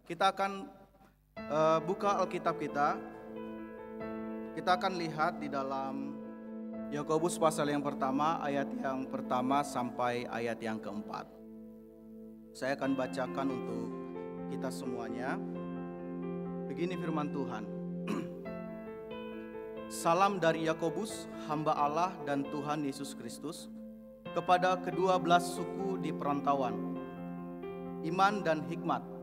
Kita akan buka Alkitab kita. Kita akan lihat di dalam Yakobus pasal yang pertama, ayat yang pertama sampai ayat yang keempat. Saya akan bacakan untuk kita semuanya. Begini firman Tuhan. Salam dari Yakobus, hamba Allah dan Tuhan Yesus Kristus, kepada kedua belas suku di perantauan, iman dan hikmat.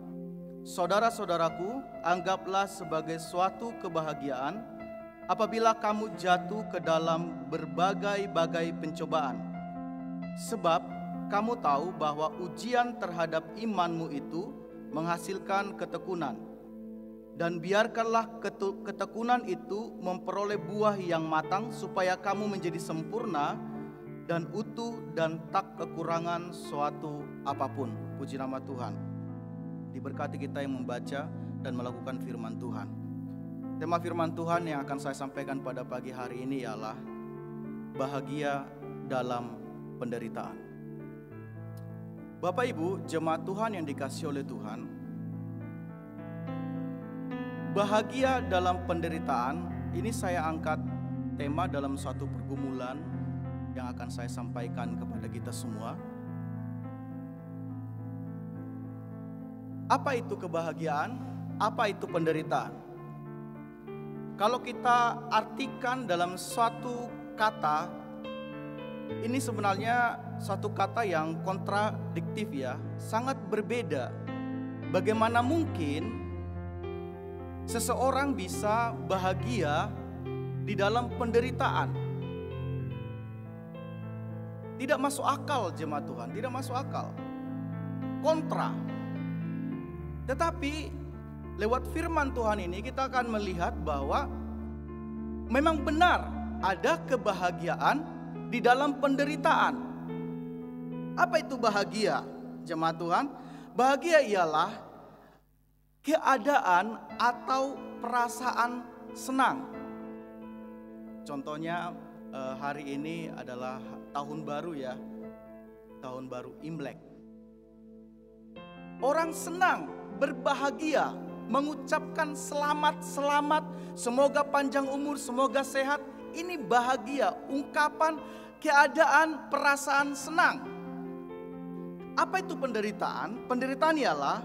Saudara-saudaraku, anggaplah sebagai suatu kebahagiaan apabila kamu jatuh ke dalam berbagai-bagai pencobaan. Sebab kamu tahu bahwa ujian terhadap imanmu itu menghasilkan ketekunan. Dan biarkanlah ketekunan itu memperoleh buah yang matang, supaya kamu menjadi sempurna dan utuh dan tak kekurangan suatu apapun. Puji nama Tuhan. Diberkati kita yang membaca dan melakukan firman Tuhan. Tema firman Tuhan yang akan saya sampaikan pada pagi hari ini ialah bahagia dalam penderitaan. Bapak Ibu, jemaat Tuhan yang dikasihi oleh Tuhan, bahagia dalam penderitaan ini saya angkat tema dalam suatu pergumulan yang akan saya sampaikan kepada kita semua. Apa itu kebahagiaan? Apa itu penderitaan? Kalau kita artikan dalam suatu kata, ini sebenarnya satu kata yang kontradiktif ya, sangat berbeda. Bagaimana mungkin seseorang bisa bahagia di dalam penderitaan? Tidak masuk akal jemaat Tuhan, tidak masuk akal. Kontra. Tetapi lewat firman Tuhan ini kita akan melihat bahwa memang benar ada kebahagiaan di dalam penderitaan. Apa itu bahagia, jemaat Tuhan? Bahagia ialah keadaan atau perasaan senang. Contohnya hari ini adalah tahun baru ya, tahun baru Imlek. Orang senang, berbahagia, mengucapkan selamat, semoga panjang umur, semoga sehat. Ini bahagia, ungkapan keadaan perasaan senang. Apa itu penderitaan? Penderitaan ialah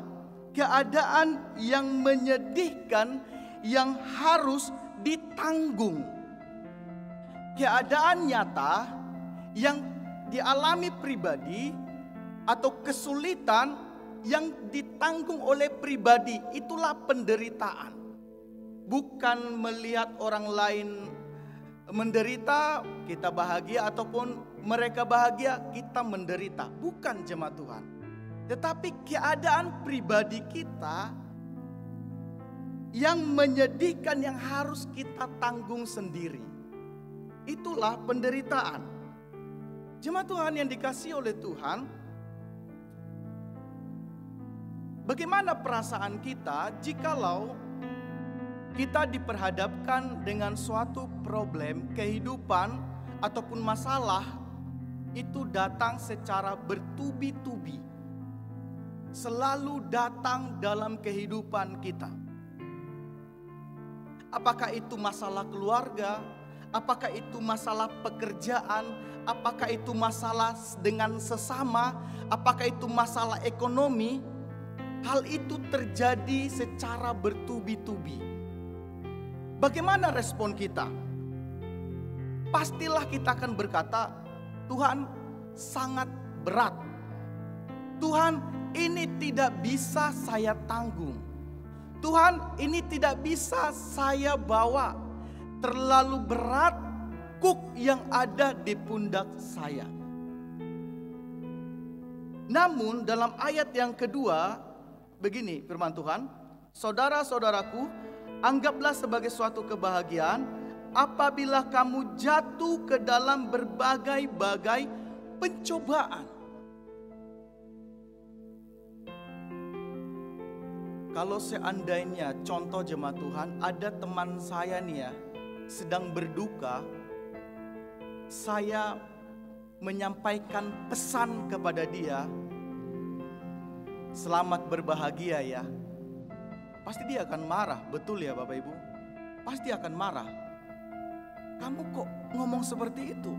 keadaan yang menyedihkan yang harus ditanggung. Keadaan nyata yang dialami pribadi atau kesulitan yang ditanggung oleh pribadi, itulah penderitaan. Bukan melihat orang lain menderita, kita bahagia, ataupun mereka bahagia, kita menderita. Bukan jemaat Tuhan. Tetapi keadaan pribadi kita yang menyedihkan, yang harus kita tanggung sendiri. Itulah penderitaan. Jemaat Tuhan yang dikasihi oleh Tuhan, bagaimana perasaan kita jikalau kita diperhadapkan dengan suatu problem kehidupan ataupun masalah itu datang secara bertubi-tubi, selalu datang dalam kehidupan kita. Apakah itu masalah keluarga, apakah itu masalah pekerjaan, apakah itu masalah dengan sesama, apakah itu masalah ekonomi. Hal itu terjadi secara bertubi-tubi. Bagaimana respon kita? Pastilah kita akan berkata, Tuhan sangat berat. Tuhan, ini tidak bisa saya tanggung. Tuhan, ini tidak bisa saya bawa. Terlalu berat kuk yang ada di pundak saya. Namun dalam ayat yang kedua, begini firman Tuhan, saudara-saudaraku, anggaplah sebagai suatu kebahagiaan apabila kamu jatuh ke dalam berbagai-bagai pencobaan. Kalau seandainya contoh jemaat Tuhan, ada teman saya nih ya, sedang berduka, saya menyampaikan pesan kepada dia, selamat berbahagia ya. pasti dia akan marah. Betul ya Bapak Ibu? Pasti akan marah. Kamu kok ngomong seperti itu?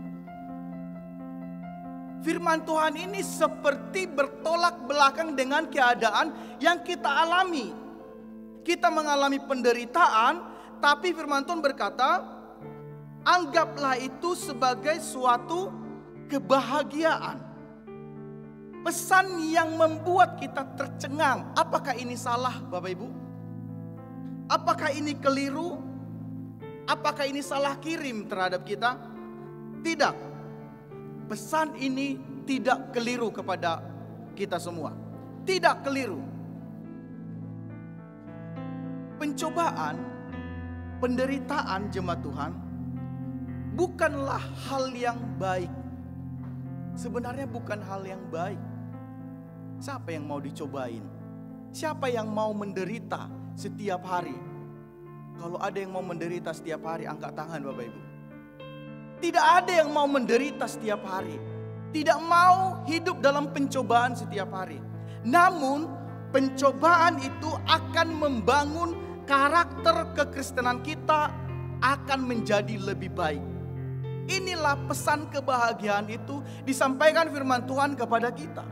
Firman Tuhan ini seperti bertolak belakang dengan keadaan yang kita alami. Kita mengalami penderitaan, tapi firman Tuhan berkata, anggaplah itu sebagai suatu kebahagiaan. Pesan yang membuat kita tercengang. Apakah ini salah Bapak Ibu? Apakah ini keliru? Apakah ini salah kirim terhadap kita? Tidak. Pesan ini tidak keliru kepada kita semua. Tidak keliru. Pencobaan, penderitaan jemaat Tuhan bukanlah hal yang baik. Sebenarnya bukan hal yang baik. Siapa yang mau dicobain? Siapa yang mau menderita setiap hari? Kalau ada yang mau menderita setiap hari, angkat tangan Bapak Ibu. Tidak ada yang mau menderita setiap hari. Tidak mau hidup dalam pencobaan setiap hari. Namun pencobaan itu akan membangun karakter kekristenan kita, akan menjadi lebih baik. Inilah pesan kebahagiaan itu disampaikan firman Tuhan kepada kita.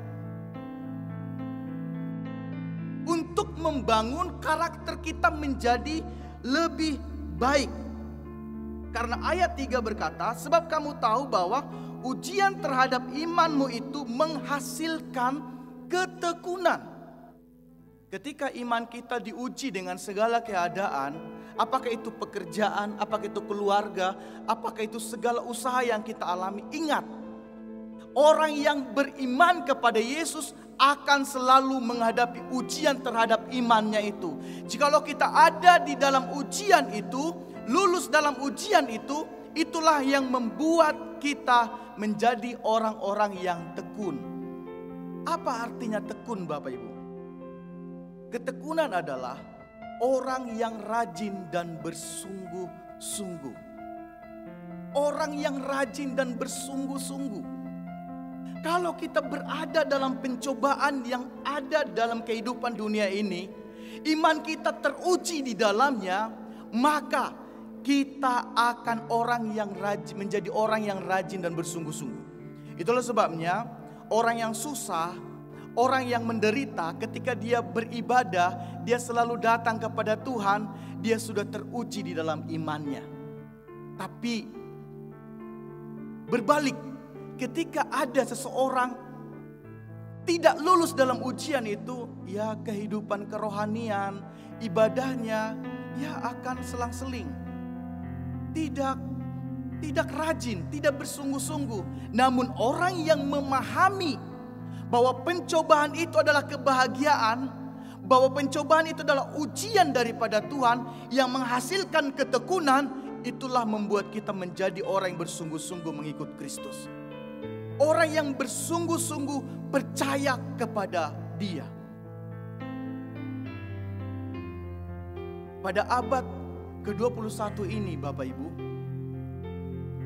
Untuk membangun karakter kita menjadi lebih baik. Karena ayat 3 berkata, sebab kamu tahu bahwa ujian terhadap imanmu itu menghasilkan ketekunan. Ketika iman kita diuji dengan segala keadaan, apakah itu pekerjaan, apakah itu keluarga, apakah itu segala usaha yang kita alami, ingat, orang yang beriman kepada Yesus akan selalu menghadapi ujian terhadap imannya itu. Jikalau kita ada di dalam ujian itu, lulus dalam ujian itu, itulah yang membuat kita menjadi orang-orang yang tekun. Apa artinya tekun Bapak Ibu? Ketekunan adalah orang yang rajin dan bersungguh-sungguh. Orang yang rajin dan bersungguh-sungguh. Kalau kita berada dalam pencobaan yang ada dalam kehidupan dunia ini, iman kita teruji di dalamnya, maka kita akan menjadi orang yang rajin dan bersungguh-sungguh. Itulah sebabnya orang yang susah, orang yang menderita, ketika dia beribadah, dia selalu datang kepada Tuhan, dia sudah teruji di dalam imannya. Tapi berbalik, ketika ada seseorang tidak lulus dalam ujian itu, ya kehidupan kerohanian, ibadahnya, ya akan selang-seling. Tidak rajin, tidak bersungguh-sungguh. Namun orang yang memahami bahwa pencobaan itu adalah kebahagiaan, bahwa pencobaan itu adalah ujian daripada Tuhan yang menghasilkan ketekunan, itulah membuat kita menjadi orang yang bersungguh-sungguh mengikut Kristus. Orang yang bersungguh-sungguh percaya kepada Dia. Pada abad ke-21 ini Bapak Ibu,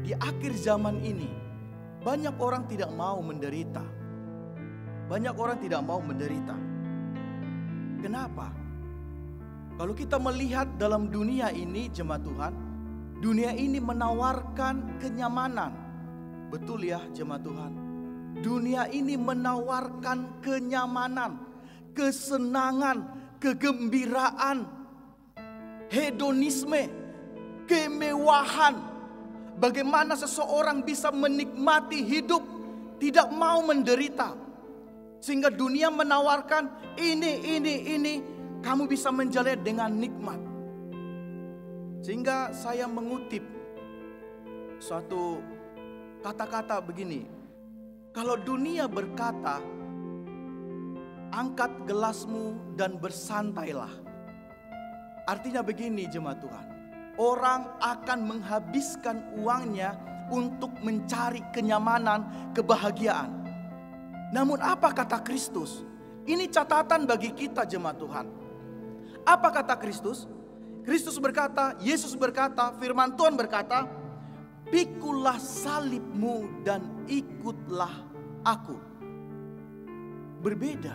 di akhir zaman ini, banyak orang tidak mau menderita. Banyak orang tidak mau menderita. Kenapa? Kalau kita melihat dalam dunia ini jemaat Tuhan, dunia ini menawarkan kenyamanan. Betul ya jemaat Tuhan. Dunia ini menawarkan kenyamanan, kesenangan, kegembiraan, hedonisme, kemewahan. Bagaimana seseorang bisa menikmati hidup, tidak mau menderita. Sehingga dunia menawarkan ini, kamu bisa menjalani dengan nikmat. Sehingga saya mengutip suatu kata-kata begini. Kalau dunia berkata, angkat gelasmu dan bersantailah. Artinya begini jemaat Tuhan. Orang akan menghabiskan uangnya untuk mencari kenyamanan, kebahagiaan. Namun apa kata Kristus? Ini catatan bagi kita jemaat Tuhan. Apa kata Kristus? Kristus berkata, Yesus berkata, firman Tuhan berkata, pikulah salibmu dan ikutlah aku. Berbeda.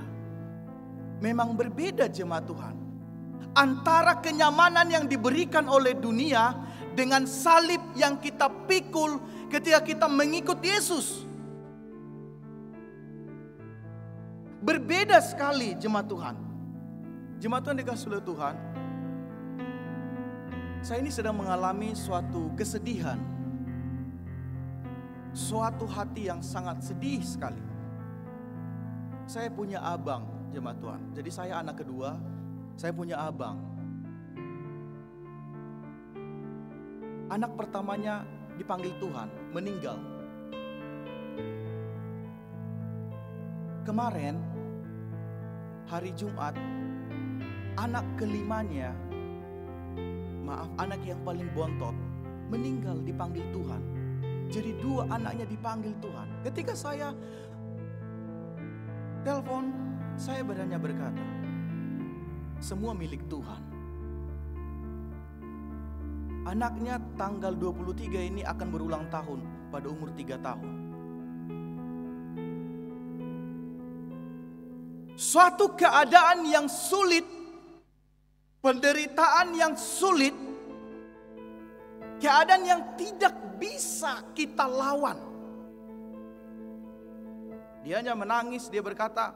Memang berbeda jemaat Tuhan. antara kenyamanan yang diberikan oleh dunia dengan salib yang kita pikul ketika kita mengikut Yesus. Berbeda sekali jemaat Tuhan. Jemaat Tuhan dikasih oleh Tuhan. Saya ini sedang mengalami suatu kesedihan. Suatu hati yang sangat sedih sekali. Saya punya abang, jemaat Tuhan. Jadi saya anak kedua, saya punya abang. Anak pertamanya dipanggil Tuhan, meninggal. Kemarin, hari Jumat, anak kelimanya, anak yang paling bontot, meninggal dipanggil Tuhan. Jadi 2 anaknya dipanggil Tuhan. Ketika saya telepon, saya berani berkata, semua milik Tuhan. Anaknya tanggal 23 ini akan berulang tahun pada umur 3 tahun. Suatu keadaan yang sulit, penderitaan yang sulit, keadaan yang tidak bisa kita lawan. Dia hanya menangis, dia berkata,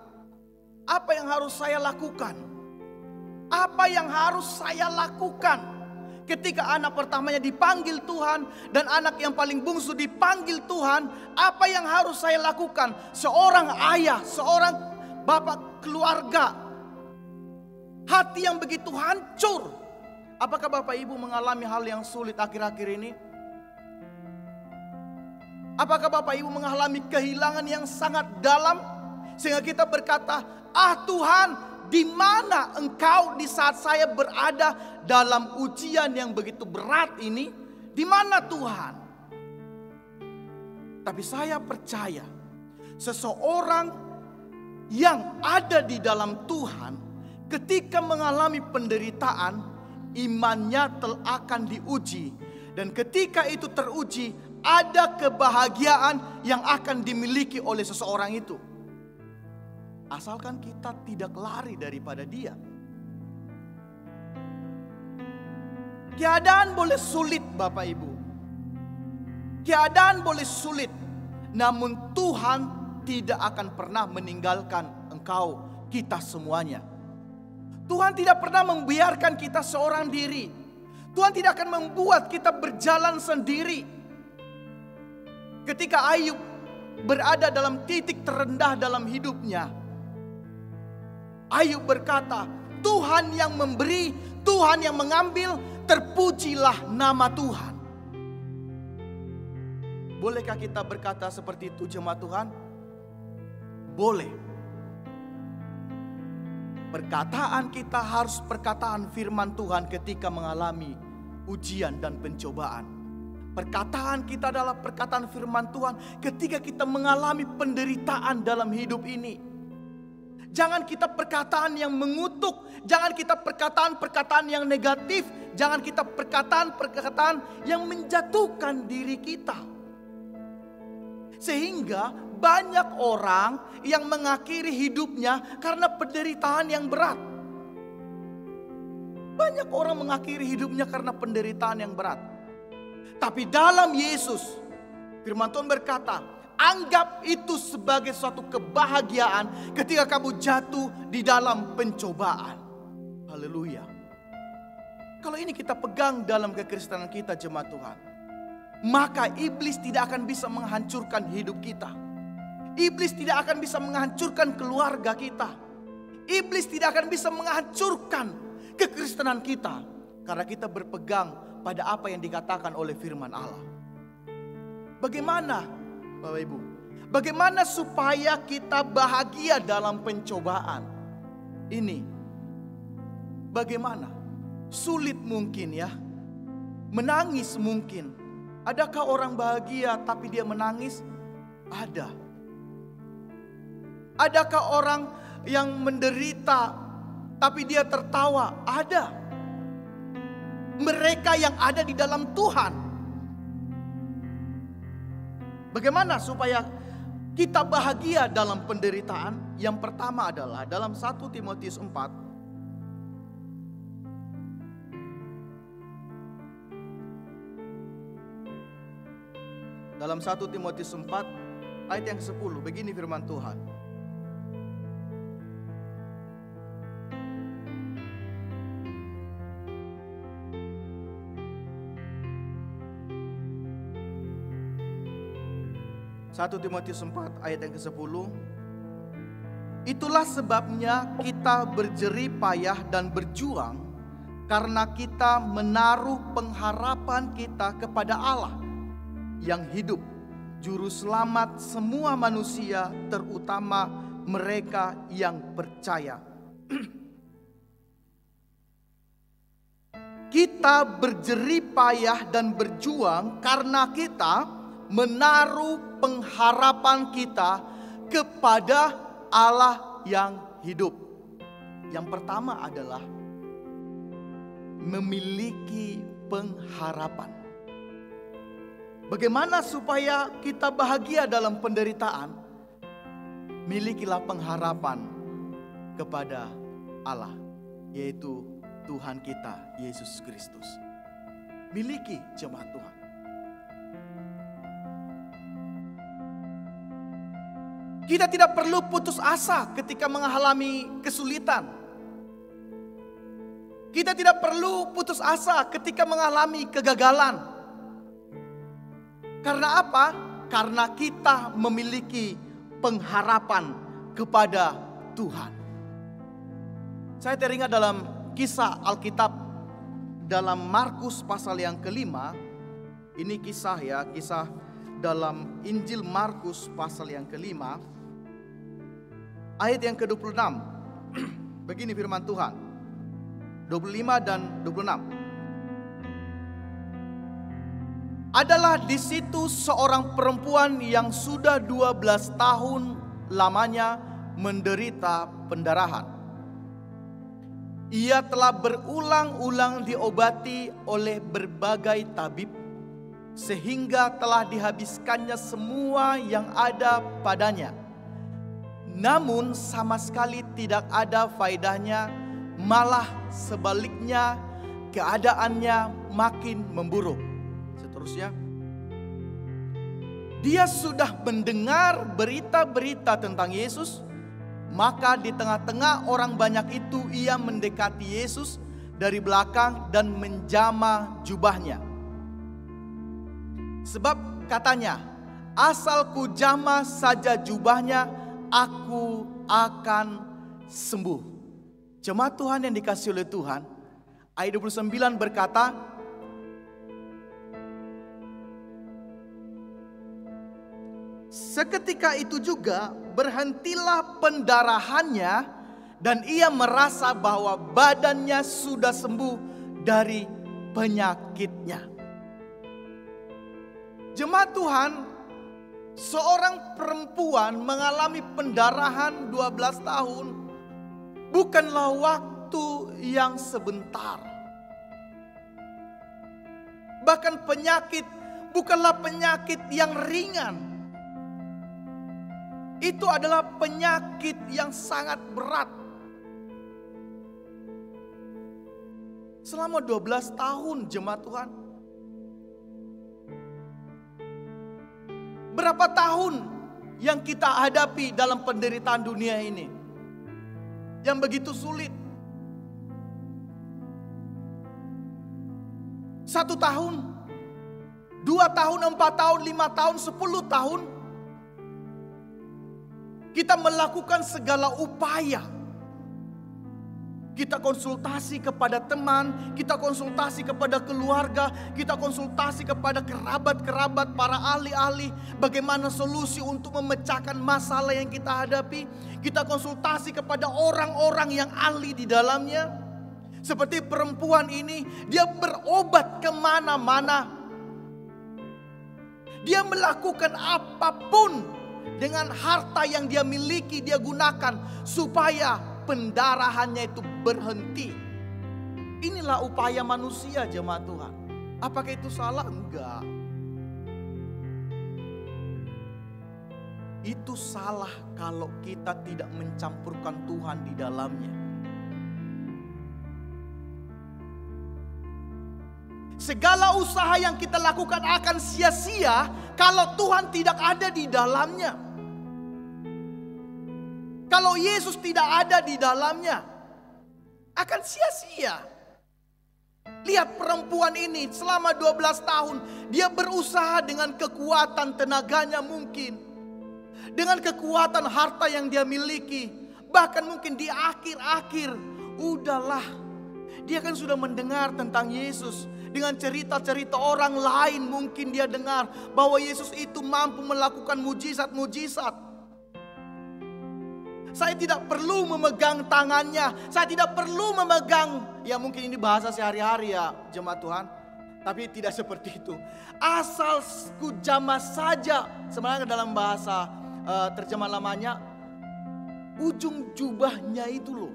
apa yang harus saya lakukan? Apa yang harus saya lakukan? Ketika anak pertamanya dipanggil Tuhan dan anak yang paling bungsu dipanggil Tuhan, apa yang harus saya lakukan? Seorang ayah, seorang bapak keluarga, hati yang begitu hancur. Apakah Bapak Ibu mengalami hal yang sulit akhir-akhir ini? Apakah Bapak Ibu mengalami kehilangan yang sangat dalam sehingga kita berkata, Tuhan, di mana Engkau di saat saya berada dalam ujian yang begitu berat ini? Di mana Tuhan? Tapi saya percaya seseorang yang ada di dalam Tuhan ketika mengalami penderitaan, imannya akan diuji. Dan ketika itu teruji, ada kebahagiaan yang akan dimiliki oleh seseorang itu. Asalkan kita tidak lari daripada dia. Keadaan boleh sulit Bapak Ibu. Keadaan boleh sulit. Namun Tuhan tidak akan pernah meninggalkan engkau, kita semuanya. Tuhan tidak pernah membiarkan kita seorang diri. Tuhan tidak akan membuat kita berjalan sendiri. Ketika Ayub berada dalam titik terendah dalam hidupnya, Ayub berkata, Tuhan yang memberi, Tuhan yang mengambil, terpujilah nama Tuhan. Bolehkah kita berkata seperti itu jemaat Tuhan? Boleh. Perkataan kita harus perkataan firman Tuhan ketika mengalami ujian dan pencobaan. Perkataan kita adalah perkataan firman Tuhan ketika kita mengalami penderitaan dalam hidup ini. Jangan kita perkataan yang mengutuk, jangan kita perkataan-perkataan yang negatif, jangan kita perkataan-perkataan yang menjatuhkan diri kita. Sehingga banyak orang yang mengakhiri hidupnya karena penderitaan yang berat. Banyak orang mengakhiri hidupnya karena penderitaan yang berat. Tapi dalam Yesus, firman Tuhan berkata, anggap itu sebagai suatu kebahagiaan ketika kamu jatuh di dalam pencobaan. Haleluya. Kalau ini kita pegang dalam kekristenan kita jemaat Tuhan, maka iblis tidak akan bisa menghancurkan hidup kita. Iblis tidak akan bisa menghancurkan keluarga kita. Iblis tidak akan bisa menghancurkan kekristenan kita. Karena kita berpegang pada apa yang dikatakan oleh firman Allah. Bagaimana Bapak Ibu? Bagaimana supaya kita bahagia dalam pencobaan ini? Bagaimana? Sulit mungkin ya. Menangis mungkin. Adakah orang bahagia tapi dia menangis? Ada. Adakah orang yang menderita tapi dia tertawa? Ada. Mereka yang ada di dalam Tuhan. Bagaimana supaya kita bahagia dalam penderitaan? Yang pertama adalah dalam 1 Timotius 4 Dalam 1 Timotius 4 ayat yang ke-10, begini firman Tuhan. Satu Timotius 4 ayat yang ke-10. Itulah sebabnya kita berjerih payah dan berjuang, karena kita menaruh pengharapan kita kepada Allah yang hidup, juru selamat semua manusia, terutama mereka yang percaya. Kita berjerih payah dan berjuang karena kita menaruh pengharapan kita kepada Allah yang hidup. Yang pertama adalah memiliki pengharapan. Bagaimana supaya kita bahagia dalam penderitaan? Milikilah pengharapan kepada Allah, yaitu Tuhan kita Yesus Kristus. Miliki, jemaat Tuhan. Kita tidak perlu putus asa ketika mengalami kesulitan. Kita tidak perlu putus asa ketika mengalami kegagalan. Karena apa? Karena kita memiliki pengharapan kepada Tuhan. Saya teringat dalam kisah Alkitab dalam Markus pasal yang kelima. Ini kisah dalam Injil Markus pasal yang kelima. Ayat yang ke-26. Begini firman Tuhan. 25 dan 26. Adalah di situ seorang perempuan yang sudah 12 tahun lamanya menderita pendarahan. Ia telah berulang-ulang diobati oleh berbagai tabib, sehingga telah dihabiskannya semua yang ada padanya. Namun sama sekali tidak ada faedahnya, malah sebaliknya keadaannya makin memburuk. Seterusnya, dia sudah mendengar berita-berita tentang Yesus, maka di tengah-tengah orang banyak itu ia mendekati Yesus dari belakang dan menjamah jubahnya. Sebab katanya, asal ku jamah saja jubahnya, aku akan sembuh. Jemaat Tuhan yang dikasihi oleh Tuhan, ayat 29 berkata, seketika itu juga berhentilah pendarahannya dan ia merasa bahwa badannya sudah sembuh dari penyakitnya. Jemaat Tuhan, seorang perempuan mengalami pendarahan 12 tahun bukanlah waktu yang sebentar. Bahkan penyakit bukanlah penyakit yang ringan. Itu adalah penyakit yang sangat berat. Selama 12 tahun jemaat Tuhan. Berapa tahun yang kita hadapi dalam penderitaan dunia ini yang begitu sulit? 1 tahun, 2 tahun, 4 tahun, 5 tahun, 10 tahun. Kita melakukan segala upaya. Kita konsultasi kepada teman, kita konsultasi kepada keluarga, kita konsultasi kepada kerabat-kerabat, para ahli-ahli, bagaimana solusi untuk memecahkan masalah yang kita hadapi. Kita konsultasi kepada orang-orang yang ahli di dalamnya. Seperti perempuan ini, dia berobat kemana-mana. Dia melakukan apapun dengan harta yang dia miliki, dia gunakan supaya pendarahannya itu berhenti. Inilah upaya manusia jemaat Tuhan. Apakah itu salah? Enggak. Itu salah kalau kita tidak mencampurkan Tuhan di dalamnya. Segala usaha yang kita lakukan akan sia-sia kalau Tuhan tidak ada di dalamnya. Kalau Yesus tidak ada di dalamnya, akan sia-sia. Lihat perempuan ini selama 12 tahun. Dia berusaha dengan kekuatan tenaganya mungkin. Dengan kekuatan harta yang dia miliki. Bahkan mungkin di akhir-akhir, udahlah. Dia kan sudah mendengar tentang Yesus. Dengan cerita-cerita orang lain mungkin dia dengar bahwa Yesus itu mampu melakukan mujizat-mujizat. Saya tidak perlu memegang tangannya. Saya tidak perlu memegang, ya mungkin ini bahasa sehari-hari ya jemaat Tuhan. Tapi tidak seperti itu. Asal ku jamah saja. Sebenarnya dalam bahasa terjemahan lamanya, ujung jubahnya itu loh.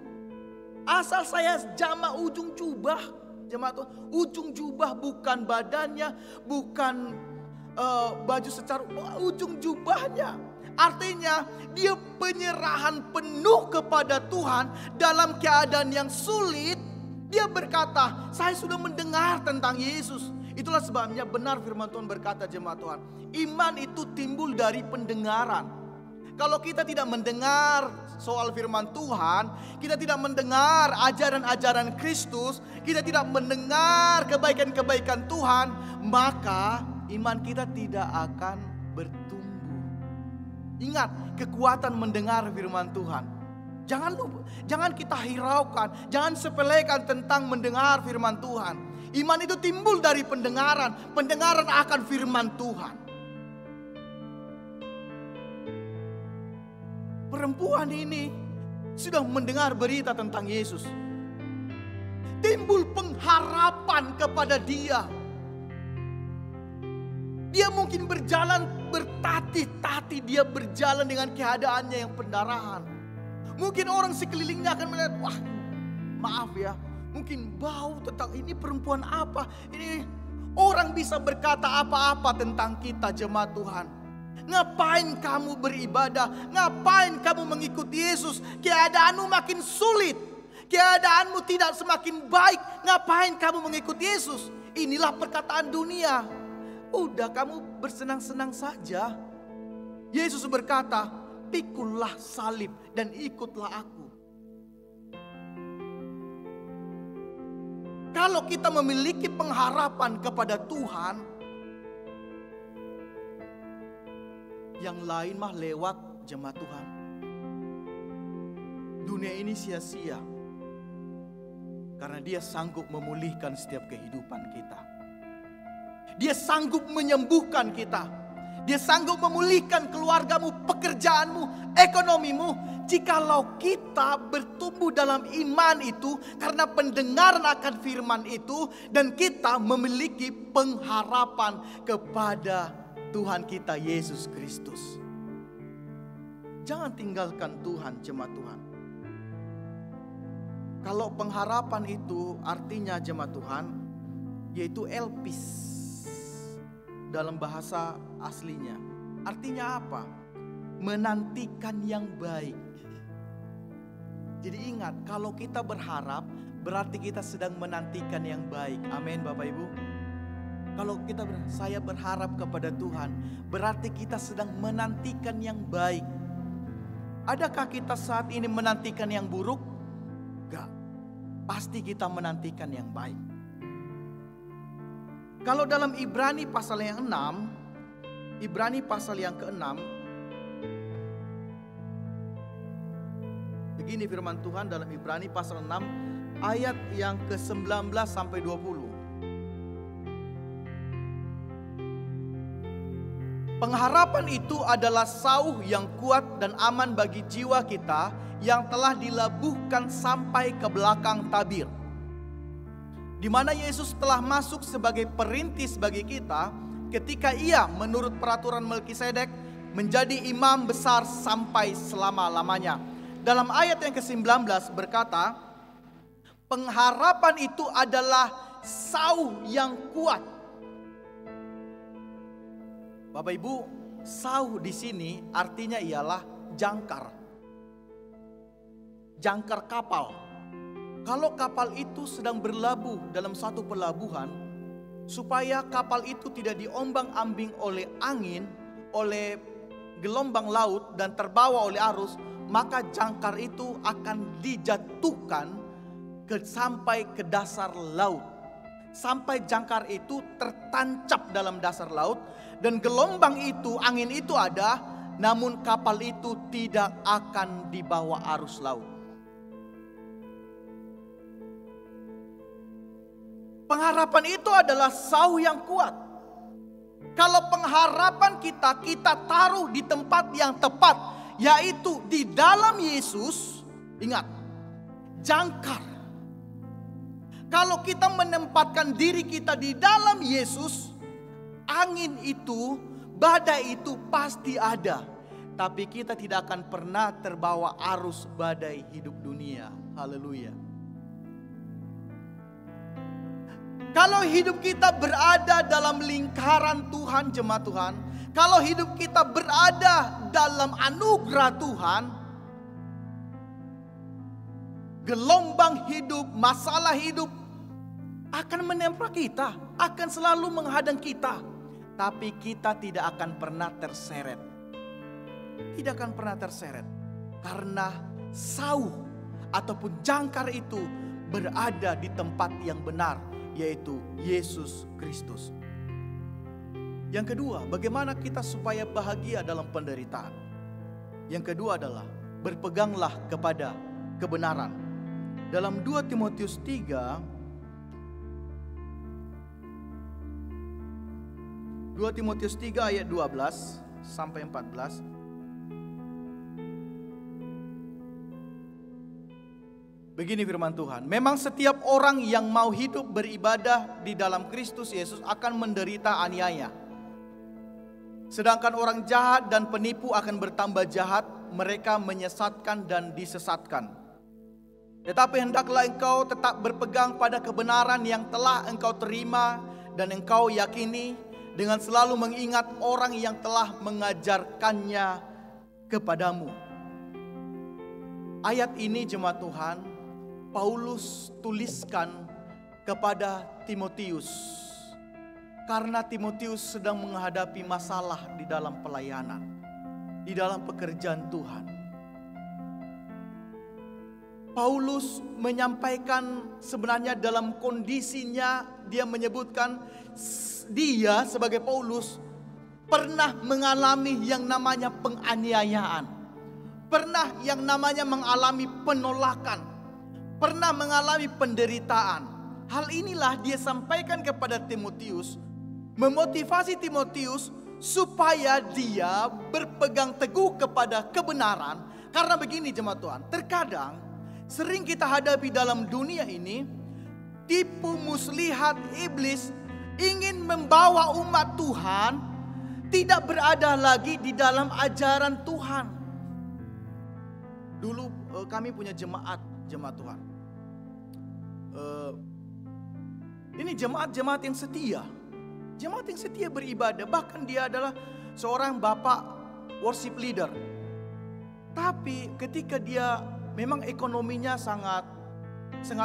Asal saya jamah ujung jubah. Jemaat Tuhan, ujung jubah, bukan badannya, bukan baju secara ujung jubahnya. Artinya dia penyerahan penuh kepada Tuhan dalam keadaan yang sulit. Dia berkata, saya sudah mendengar tentang Yesus. Itulah sebabnya benar firman Tuhan berkata jemaat Tuhan, iman itu timbul dari pendengaran. Kalau kita tidak mendengar soal firman Tuhan, kita tidak mendengar ajaran-ajaran Kristus, kita tidak mendengar kebaikan-kebaikan Tuhan, maka iman kita tidak akan bertumbuh. Ingat, kekuatan mendengar firman Tuhan. Jangan kita hiraukan, jangan sepelekan tentang mendengar firman Tuhan. Iman itu timbul dari pendengaran akan firman Tuhan. Perempuan ini sudah mendengar berita tentang Yesus. Timbul pengharapan kepada dia. Dia mungkin berjalan bertatih-tatih, dia berjalan dengan keadaannya yang pendarahan. Mungkin orang sekelilingnya akan melihat, wah maaf ya, mungkin bau tentang ini perempuan apa. Ini orang bisa berkata apa-apa tentang kita jemaat Tuhan. Ngapain kamu beribadah? Ngapain kamu mengikuti Yesus? Keadaanmu makin sulit. Keadaanmu tidak semakin baik. Ngapain kamu mengikuti Yesus? Inilah perkataan dunia. Udah kamu bersenang-senang saja. Yesus berkata, pikulah salib dan ikutlah aku. Kalau kita memiliki pengharapan kepada Tuhan, yang lain mah lewat jemaat Tuhan. Dunia ini sia-sia. Karena dia sanggup memulihkan setiap kehidupan kita. Dia sanggup menyembuhkan kita. Dia sanggup memulihkan keluargamu, pekerjaanmu, ekonomimu. Jikalau kita bertumbuh dalam iman itu karena pendengaran akan firman itu. Dan kita memiliki pengharapan kepada Tuhan kita Yesus Kristus. Jangan tinggalkan Tuhan jemaat Tuhan. Kalau pengharapan itu artinya jemaat Tuhan, yaitu elpis dalam bahasa aslinya. Artinya apa? Menantikan yang baik. Jadi ingat, kalau kita berharap berarti kita sedang menantikan yang baik. Amin Bapak Ibu. Kalau saya berharap kepada Tuhan, berarti kita sedang menantikan yang baik. Adakah kita saat ini menantikan yang buruk? Enggak. Pasti kita menantikan yang baik. Kalau dalam Ibrani pasal yang 6, Ibrani pasal yang ke-6, begini firman Tuhan dalam Ibrani pasal 6 ayat yang ke-19 sampai 20. Pengharapan itu adalah sauh yang kuat dan aman bagi jiwa kita yang telah dilabuhkan sampai ke belakang tabir. Di mana Yesus telah masuk sebagai perintis bagi kita ketika ia menurut peraturan Melkisedek menjadi imam besar sampai selama-lamanya. Dalam ayat yang ke-19 berkata, pengharapan itu adalah sauh yang kuat. Bapak Ibu, sauh di sini artinya ialah jangkar. Jangkar kapal. Kalau kapal itu sedang berlabuh dalam satu pelabuhan, supaya kapal itu tidak diombang-ambing oleh angin, oleh gelombang laut dan terbawa oleh arus, maka jangkar itu akan dijatuhkan sampai ke dasar laut. Sampai jangkar itu tertancap dalam dasar laut, dan gelombang itu, angin itu ada, namun kapal itu tidak akan dibawa arus laut. Pengharapan itu adalah sauh yang kuat. Kalau pengharapan kita taruh di tempat yang tepat, yaitu di dalam Yesus. Ingat, jangkar. Kalau kita menempatkan diri kita di dalam Yesus, angin itu, badai itu pasti ada. Tapi kita tidak akan pernah terbawa arus badai hidup dunia. Haleluya. Kalau hidup kita berada dalam lingkaran Tuhan, jemaat Tuhan, kalau hidup kita berada dalam anugerah Tuhan, gelombang hidup, masalah hidup akan menempa kita, akan selalu menghadang kita. Tapi kita tidak akan pernah terseret. Tidak akan pernah terseret. Karena sauh ataupun jangkar itu berada di tempat yang benar, yaitu Yesus Kristus. Yang kedua, bagaimana kita supaya bahagia dalam penderitaan? Yang kedua adalah berpeganglah kepada kebenaran. Dalam 2 Timotius 3 ayat 12 sampai 14. Begini firman Tuhan, memang setiap orang yang mau hidup beribadah di dalam Kristus Yesus akan menderita aniaya. Sedangkan orang jahat dan penipu akan bertambah jahat, mereka menyesatkan dan disesatkan. Tetapi hendaklah engkau tetap berpegang pada kebenaran yang telah engkau terima dan engkau yakini, dengan selalu mengingat orang yang telah mengajarkannya kepadamu. Ayat ini jemaat Tuhan, Paulus tuliskan kepada Timotius. Karena Timotius sedang menghadapi masalah di dalam pelayanan, di dalam pekerjaan Tuhan. Paulus menyampaikan sebenarnya dalam kondisinya, dia menyebutkan dia sebagai Paulus pernah mengalami yang namanya penganiayaan. Pernah yang namanya mengalami penolakan. Pernah mengalami penderitaan. Hal inilah dia sampaikan kepada Timotius, memotivasi Timotius supaya dia berpegang teguh kepada kebenaran. Karena begini jemaat Tuhan, terkadang sering kita hadapi dalam dunia ini, tipu muslihat iblis ingin membawa umat Tuhan tidak berada lagi di dalam ajaran Tuhan. Dulu kami punya jemaat Tuhan. Ini jemaat yang setia. Jemaat yang setia beribadah. Bahkan dia adalah seorang bapak worship leader. Tapi ketika dia memang ekonominya sangat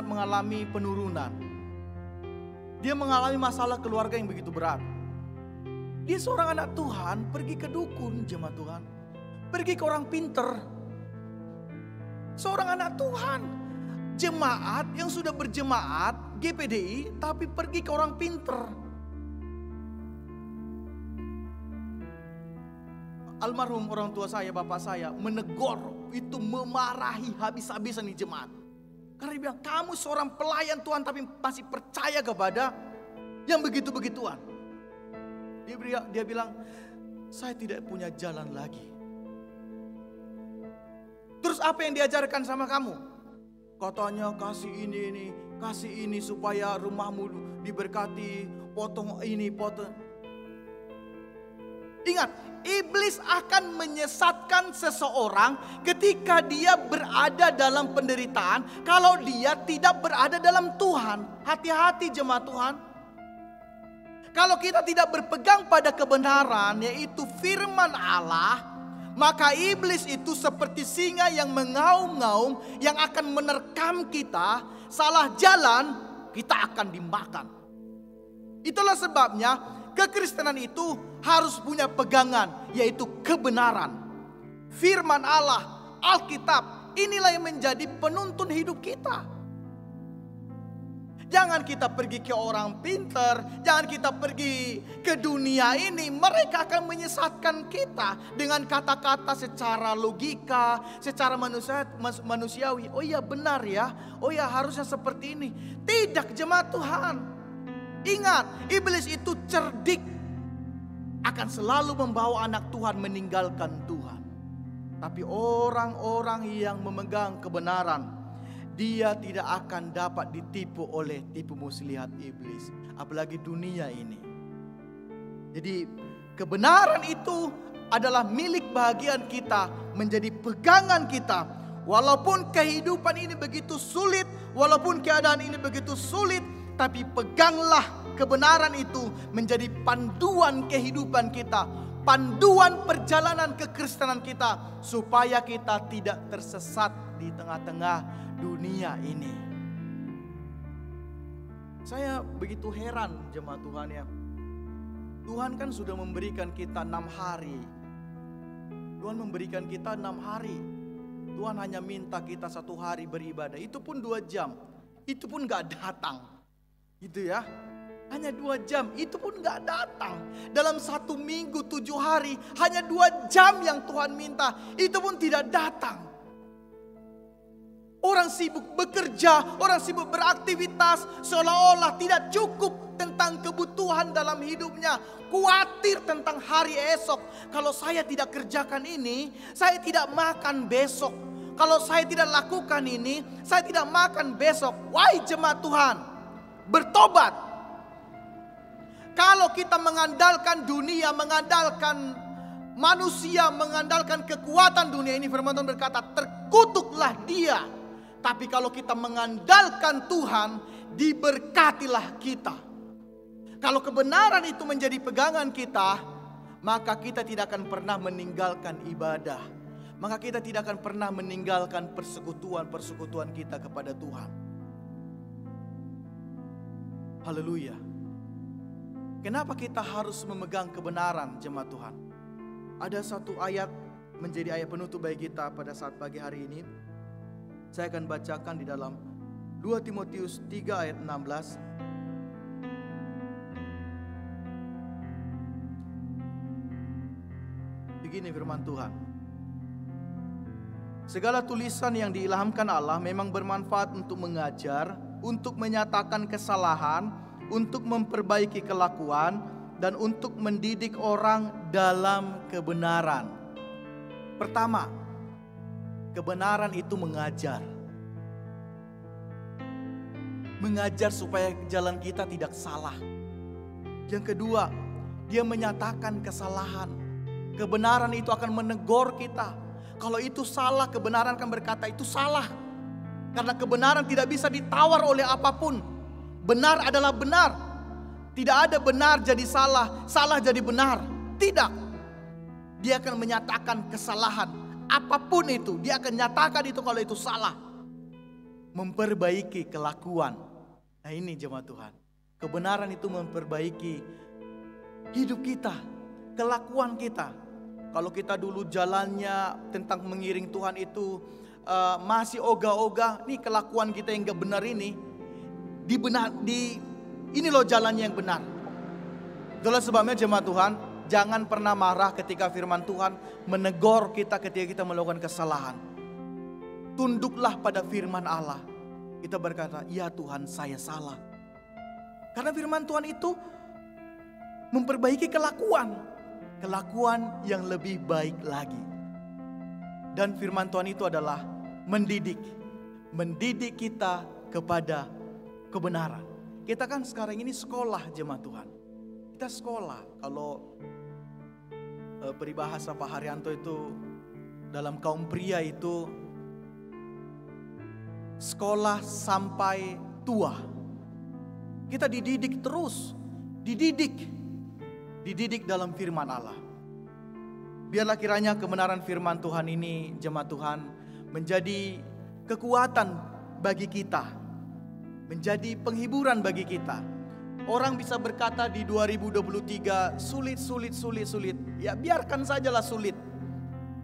mengalami penurunan. Dia mengalami masalah keluarga yang begitu berat. Dia seorang anak Tuhan, pergi ke dukun jemaat Tuhan. Pergi ke orang pinter. Seorang anak Tuhan. Jemaat yang sudah berjemaat, GPDI, tapi pergi ke orang pinter. Almarhum orang tua saya, bapak saya, menegur, itu memarahi habis-habisan di jemaat. Karena dia bilang, kamu seorang pelayan Tuhan tapi masih percaya kepada yang begitu-begituan. Dia bilang, saya tidak punya jalan lagi. Terus apa yang diajarkan sama kamu? Katanya kasih ini supaya rumahmu diberkati, potong ini, potong. Ingat, iblis akan menyesatkan seseorang ketika dia berada dalam penderitaan kalau dia tidak berada dalam Tuhan. Hati-hati jemaat Tuhan. Kalau kita tidak berpegang pada kebenaran, yaitu firman Allah, maka iblis itu seperti singa yang mengaum-ngaum, yang akan menerkam kita. Salah jalan, kita akan dimakan. Itulah sebabnya kekristenan itu harus punya pegangan, yaitu kebenaran. Firman Allah, Alkitab, inilah yang menjadi penuntun hidup kita. Jangan kita pergi ke orang pintar, jangan kita pergi ke dunia ini. Mereka akan menyesatkan kita dengan kata-kata secara logika, secara manusiawi. Oh iya benar ya, oh iya harusnya seperti ini. Tidak, jemaat Tuhan. Ingat, iblis itu cerdik, akan selalu membawa anak Tuhan meninggalkan Tuhan. Tapi orang-orang yang memegang kebenaran, dia tidak akan dapat ditipu oleh tipu muslihat iblis, apalagi dunia ini. Jadi kebenaran itu adalah milik bahagian kita, menjadi pegangan kita. Walaupun kehidupan ini begitu sulit, walaupun keadaan ini begitu sulit, tapi peganglah kebenaran itu menjadi panduan kehidupan kita, panduan perjalanan kekristenan kita, supaya kita tidak tersesat di tengah-tengah dunia ini. Saya begitu heran, jemaat Tuhan ya. Tuhan kan sudah memberikan kita 6 hari. Tuhan memberikan kita 6 hari. Tuhan hanya minta kita 1 hari beribadah. Itu pun 2 jam. Itu pun gak datang. Gitu ya. Hanya 2 jam. Itu pun gak datang. Dalam 1 minggu 7 hari. Hanya 2 jam yang Tuhan minta. Itu pun tidak datang. Orang sibuk bekerja, orang sibuk beraktivitas, seolah-olah tidak cukup tentang kebutuhan dalam hidupnya. Khawatir tentang hari esok. Kalau saya tidak kerjakan ini, saya tidak makan besok. Kalau saya tidak lakukan ini, saya tidak makan besok. Wahai jemaat Tuhan, bertobat. Kalau kita mengandalkan dunia, mengandalkan manusia, mengandalkan kekuatan dunia ini, firman Tuhan berkata, terkutuklah dia. Tapi kalau kita mengandalkan Tuhan, diberkatilah kita. Kalau kebenaran itu menjadi pegangan kita, maka kita tidak akan pernah meninggalkan ibadah. Maka kita tidak akan pernah meninggalkan persekutuan-persekutuan kita kepada Tuhan. Haleluya. Kenapa kita harus memegang kebenaran, jemaat Tuhan? Ada satu ayat menjadi ayat penutup bagi kita pada saat pagi hari ini. Saya akan bacakan di dalam 2 Timotius 3 ayat 16. Begini firman Tuhan. Segala tulisan yang diilhamkan Allah memang bermanfaat untuk mengajar, untuk menyatakan kesalahan, untuk memperbaiki kelakuan, dan untuk mendidik orang dalam kebenaran. Pertama, kebenaran itu mengajar. Mengajar supaya jalan kita tidak salah. Yang kedua, dia menyatakan kesalahan. Kebenaran itu akan menegur kita. Kalau itu salah, kebenaran akan berkata itu salah. Karena kebenaran tidak bisa ditawar oleh apapun. Benar adalah benar. Tidak ada benar jadi salah, salah jadi benar. Tidak. Dia akan menyatakan kesalahan. Apapun itu, dia akan nyatakan itu kalau itu salah. Memperbaiki kelakuan. Nah ini jemaat Tuhan. Kebenaran itu memperbaiki hidup kita, kelakuan kita. Kalau kita dulu jalannya tentang mengiring Tuhan itu masih ogah-ogah, nih kelakuan kita yang gak benar ini, ini loh jalannya yang benar. Itulah sebabnya jemaat Tuhan, jangan pernah marah ketika firman Tuhan menegur kita ketika kita melakukan kesalahan. Tunduklah pada firman Allah. Kita berkata, ya Tuhan saya salah. Karena firman Tuhan itu memperbaiki kelakuan. Kelakuan yang lebih baik lagi. Dan firman Tuhan itu adalah mendidik. Mendidik kita kepada kebenaran. Kita kan sekarang ini sekolah jemaat Tuhan. Kita sekolah. Kalau peribahasa Pak Haryanto itu dalam kaum pria itu sekolah sampai tua. Kita dididik terus, dididik dalam firman Allah. Biarlah kiranya kebenaran firman Tuhan ini jemaat Tuhan menjadi kekuatan bagi kita, menjadi penghiburan bagi kita, Orang bisa berkata di 2023 sulit. Ya biarkan sajalah sulit.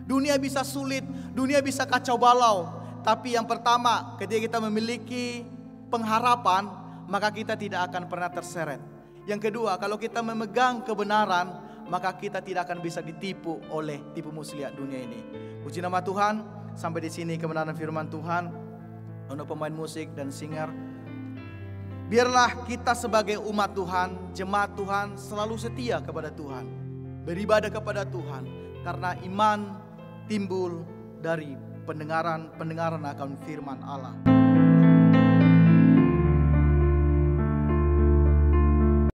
Dunia bisa sulit, dunia bisa kacau balau. Tapi yang pertama, ketika kita memiliki pengharapan, maka kita tidak akan pernah terseret. Yang kedua, kalau kita memegang kebenaran, maka kita tidak akan bisa ditipu oleh tipu muslihat dunia ini. Puji nama Tuhan. Sampai di sini kebenaran firman Tuhan. Untuk pemain musik dan singer, biarlah kita sebagai umat Tuhan, jemaat Tuhan, selalu setia kepada Tuhan, beribadah kepada Tuhan, karena iman timbul dari pendengaran akan firman Allah.